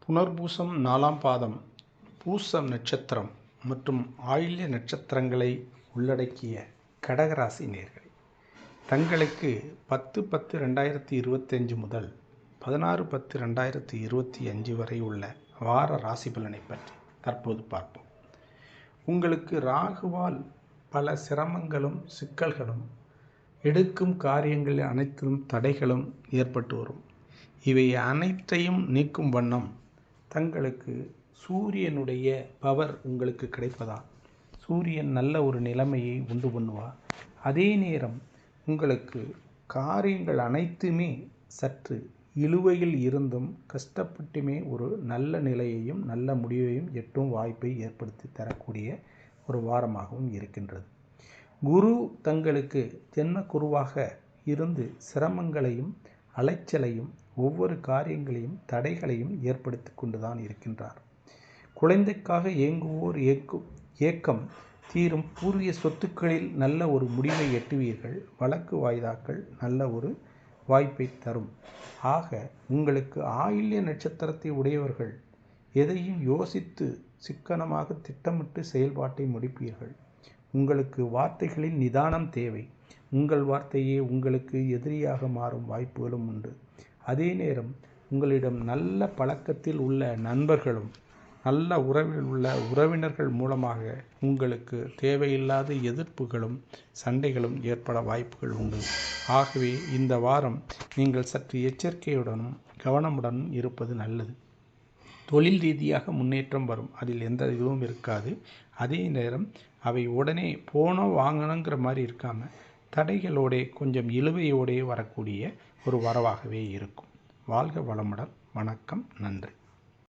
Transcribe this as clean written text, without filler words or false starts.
புனர்பூசம் 4ஆம் பாதம் பூசம் நட்சத்திரம் மற்றும் ஆயில்ய நட்சத்திரங்களை உள்ளடக்கிய கடகராசி நேயர்களே, தங்களுக்கு 10/10/2025 முதல் 16/10/2025 வரை உள்ள வார ராசி பலனை பற்றி தற்போது பார்ப்போம். உங்களுக்கு ராகுவால் பல சிரமங்களும் சிக்கல்களும், எடுக்கும் காரியங்கள் அனைத்திலும் தடைகளும் ஏற்பட்டு வரும். இவை அனைத்தையும் நீக்கும் வண்ணம் தங்களுக்கு சூரியனுடைய பவர் உங்களுக்கு கிடைப்பதால் சூரியன் நல்ல ஒரு நிலைமையை உண்டு பண்ணுவார். அதே நேரம் உங்களுக்கு காரியங்கள் அனைத்துமே சற்று இழுவையில் இருந்தும் கஷ்டப்பட்டுமே ஒரு நல்ல நிலையையும் நல்ல முடிவையும் எட்டும் வாய்ப்பை ஏற்படுத்தி தரக்கூடிய ஒரு வாரமாகவும் இருக்கின்றது. குரு தங்களுக்கு ஜென்ம குருவாக இருந்து சிரமங்களையும் அலைச்சலையும் ஒவ்வொரு காரியங்களையும் தடைகளையும் ஏற்படுத்தி கொண்டுதான் இருக்கின்றார். குழந்தைக்காக ஏங்குவோர் ஏக்கம் தீரும். பூர்வீக சொத்துக்களில் நல்ல ஒரு முடிவை எட்டுவீர்கள். வழக்கு வாய்தாக்கள் நல்ல ஒரு வாய்ப்பை தரும். ஆக உங்களுக்கு ஆயில்ய நட்சத்திரத்தை உடையவர்கள் எதையும் யோசித்து சிக்கனமாக திட்டமிட்டு செயல்பாட்டை முடிப்பீர்கள். உங்களுக்கு வார்த்தைகளில் நிதானம் தேவை. உங்கள் வார்த்தையே உங்களுக்கு எதிரியாக மாறும் வாய்ப்புகளும் உண்டு. அதே நேரம் உங்களிடம் நல்ல பழக்கத்தில் உள்ள நண்பர்களும் நல்ல உறவில் உள்ள உறவினர்கள் மூலமாக உங்களுக்கு தேவையில்லாத எதிர்ப்புகளும் சண்டைகளும் ஏற்பட வாய்ப்புகள் உண்டு. ஆகவே இந்த வாரம் நீங்கள் சற்று எச்சரிக்கையுடனும் கவனமுடனும் இருப்பது நல்லது. தொழில் ரீதியாக முன்னேற்றம் வரும், அதில் எந்த இதுவும் இருக்காது. அதே நேரம் அவை உடனே வாங்கணுங்கிற மாதிரி இருக்காமல் தடைகளோடே கொஞ்சம் இழுவையோடே வரக்கூடிய ஒரு வரவாகவே இருக்கும். வாழ்க வளமுடன். வணக்கம். நன்றி.